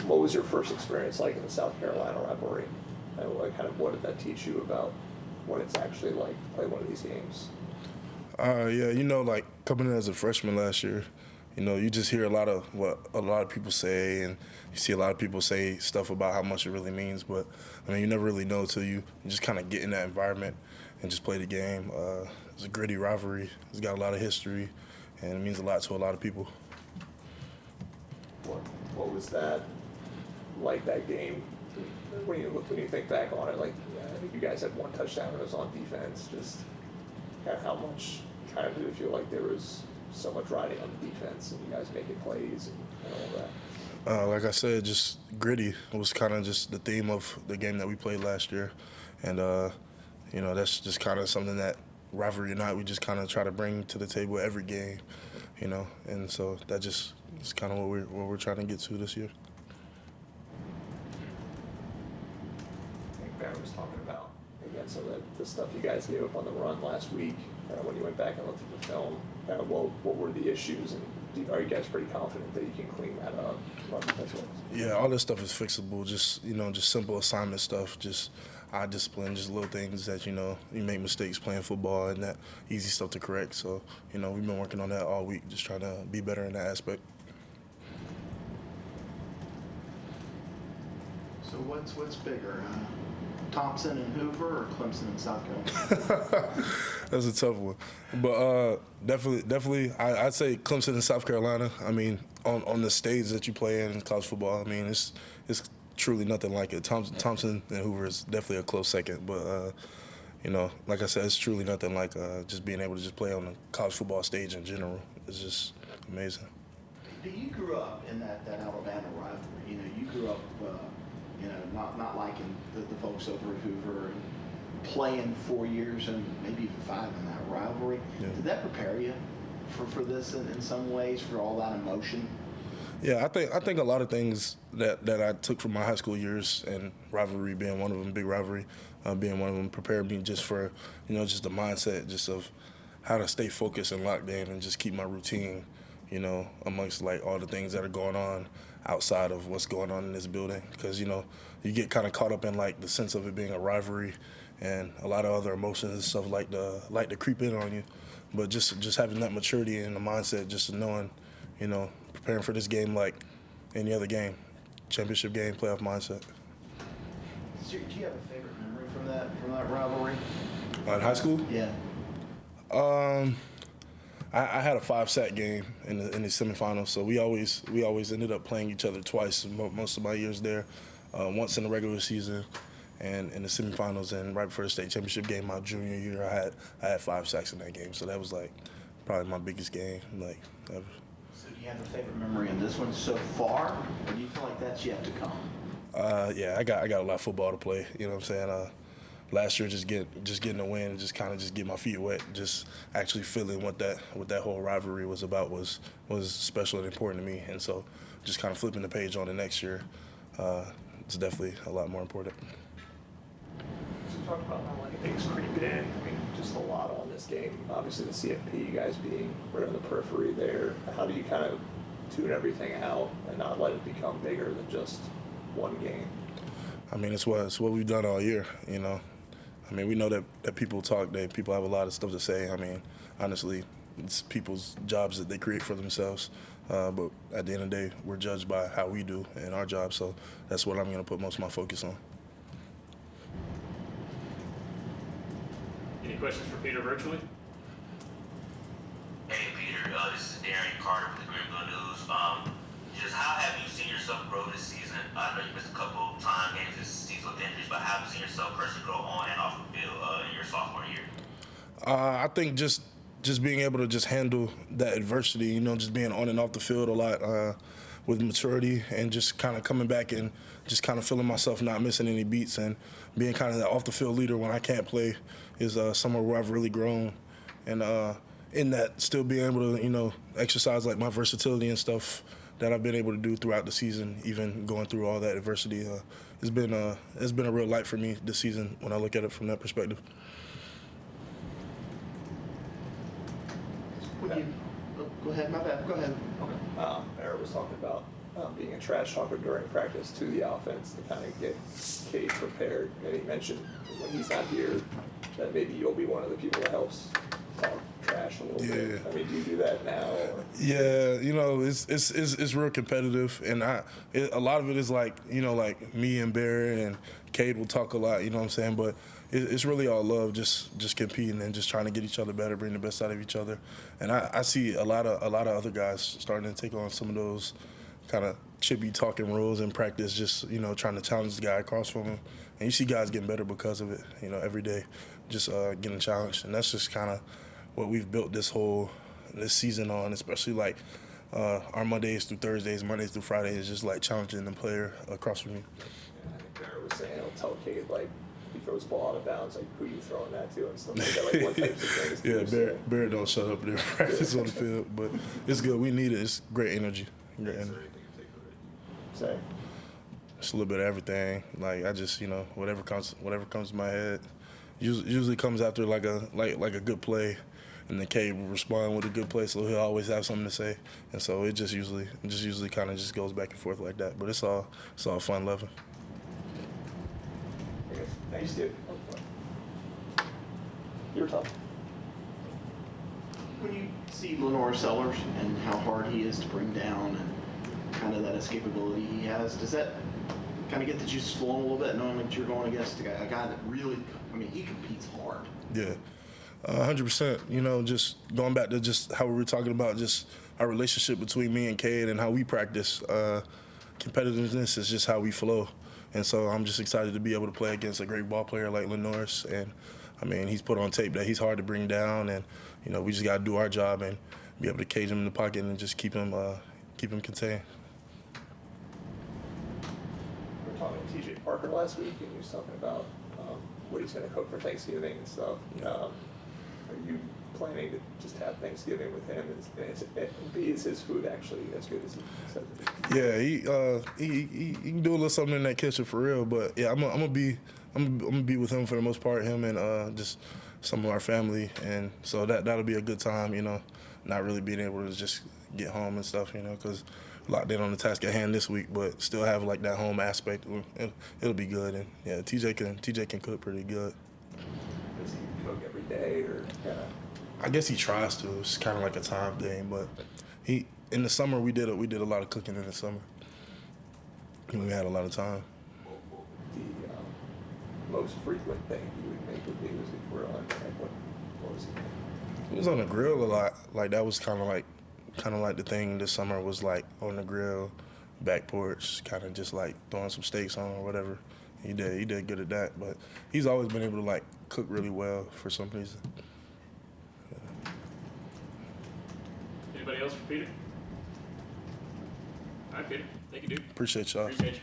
What was your first experience like in the South Carolina rivalry? And what did that teach you about what it's actually like to play one of these games? Yeah, like coming in as a freshman last year, you just hear a lot of what a lot of people say, and you see a lot of people say stuff about how much it really means. But you never really know until you just kind of get in that environment and just play the game. It's a gritty rivalry. It's got a lot of history, and it means a lot to a lot of people. What was that like, that game? When you think back on it, I think you guys had one touchdown and it was on defense. Just kind of how much did it feel like there was so much riding on the defense and you guys making plays and all that? Like I said, just gritty. It was kind of just the theme of the game that we played last year. And, that's just kind of something that rivalry night we just kind of try to bring to the table every game, And so that just is kind of what we're trying to get to this year. I think Barrett was talking about, again, some of the stuff you guys gave up on the run last week. When you went back and looked at the film, what were the issues, and are you guys pretty confident that you can clean that up? Yeah, all this stuff is fixable. Just just simple assignment stuff. Just eye discipline, just little things that you make mistakes playing football, and that easy stuff to correct. So we've been working on that all week, just trying to be better in that aspect. So what's bigger, Thompson and Hoover, or Clemson and South Carolina? That's a tough one, but definitely, I'd say Clemson and South Carolina. On the stage that you play in college football, it's truly nothing like it. Thompson and Hoover is definitely a close second, but like I said, it's truly nothing like just being able to just play on the college football stage in general. It's just amazing. You grew up in that Alabama rivalry. You grew up. Not liking the folks over at Hoover and playing 4 years and maybe even 5 in that rivalry. Yeah. Did that prepare you for this in some ways, for all that emotion? Yeah, I think a lot of things that I took from my high school years, and rivalry being one of them, big rivalry being one of them, prepared me just for just the mindset just of how to stay focused and locked in and just keep my routine, amongst all the things that are going on outside of what's going on in this building, because you get kind of caught up in the sense of it being a rivalry and a lot of other emotions and stuff like to creep in on you, but just having that maturity and the mindset, just knowing, preparing for this game like any other game, championship game, playoff mindset. Do you have a favorite memory from that rivalry? In high school? Yeah. I had a 5-sack game in the semifinals, so we always ended up playing each other twice most of my years there. Once in the regular season, and in the semifinals, and right before the state championship game my junior year, I had 5 sacks in that game. So that was probably my biggest game ever. So do you have a favorite memory in this one so far, or do you feel like that's yet to come? Yeah, I got a lot of football to play. You know what I'm saying? Last year, just getting a win and just get my feet wet, just actually feeling what that whole rivalry was about was special and important to me. And so, just kind of flipping the page on the next year, it's definitely a lot more important. So talk about how things creep in. Just a lot on this game. Obviously, the CFP, you guys being right on the periphery there. How do you kind of tune everything out and not let it become bigger than just one game? It's what we've done all year. We know that people talk, that people have a lot of stuff to say. Honestly, it's people's jobs that they create for themselves. But at the end of the day, we're judged by how we do in our job. So that's what I'm going to put most of my focus on. Any questions for Peter virtually? Hey, Peter. This is Barrett Carter from the Greenville News. Just how have you seen yourself grow this season? I know you missed a couple time games this season with injuries, but how have you seen yourself personally grow on and off the field in your sophomore year? I think just being able to just handle that adversity, just being on and off the field a lot with maturity, and just kind of coming back and just kind of feeling myself not missing any beats, and being kind of that off the field leader when I can't play is somewhere where I've really grown. And in that, still being able to, exercise my versatility and stuff that I've been able to do throughout the season, even going through all that adversity, it's been a real light for me this season when I look at it from that perspective. Go ahead, my bad. Go ahead. Okay. Barrett was talking about being a trash talker during practice to the offense to kind of get Cade prepared. And he mentioned when he's not here that maybe you'll be one of the people that helps talk trash a little bit. I mean, do you do that now? Or? Yeah, you know, it's real competitive, and a lot of it is like, you know, like me and Barrett and Cade will talk a lot, you know what I'm saying? But it's really all love, just competing and just trying to get each other better, bring the best out of each other. And I see a lot of other guys starting to take on some of those kind of chippy talking rules in practice, just, you know, trying to challenge the guy across from him. And you see guys getting better because of it, you know, every day, just getting challenged. And that's just kind of what we've built this season on, especially like our Mondays through Thursdays, Mondays through Fridays, is just like challenging the player across from you. Yeah, I think Barrett was saying, he'll tell Cade, like, he throws the ball out of bounds, like, who are you throwing that to and stuff like that, like, what types of things. Yeah, Barrett don't shut up there practice on the field, but it's good. We need it. It's great energy. Great energy. Say. It's a little bit of everything. Like, I just, you know, whatever comes to my head. Usually comes after like a good play, and the Cade will respond with a good play, so he'll always have something to say. And so it just usually kind of just goes back and forth like that. But it's all fun loving. Thanks, dude. You were tough. When you see LaNorris Sellers and how hard he is to bring down and kind of that escapability he has, does that kind of get the juices flowing a little bit, knowing that you're going against a guy that really, I mean, he competes hard. Yeah, 100%. You know, just going back to just how we were talking about just our relationship between me and Cade and how we practice. Competitiveness is just how we flow. And so I'm just excited to be able to play against a great ball player like LaNorris. And, I mean, he's put on tape that he's hard to bring down. And, you know, we just got to do our job and be able to cage him in the pocket and just keep him contained. We were talking to T.J. Parker last week, and he was talking about what he's going to cook for Thanksgiving and stuff. Are you planning to just have Thanksgiving with him? And B, is his food actually as good as he said it is? Yeah, he can do a little something in that kitchen for real. But yeah, I'm gonna be with him for the most part. Him and just some of our family, and so that'll be a good time. You know, not really being able to just get home and stuff. You know, because locked in on the task at hand this week, but still have like that home aspect. It'll be good. And yeah, TJ can cook pretty good. Does he cook every day or kind of? I guess he tries to. It's kind of like a time thing, but in the summer we did a lot of cooking in the summer. We had a lot of time. The most frequent thing he would make would be was a grill. Like what was he making? He was on the grill a lot. Like that was kind of like the thing this summer was like on the grill, back porch, kind of just like throwing some steaks on or whatever. He did good at that, but he's always been able to like cook really well for some reason. Anybody else for Peter? All right, Peter. Thank you, dude. Appreciate y'all. Appreciate you.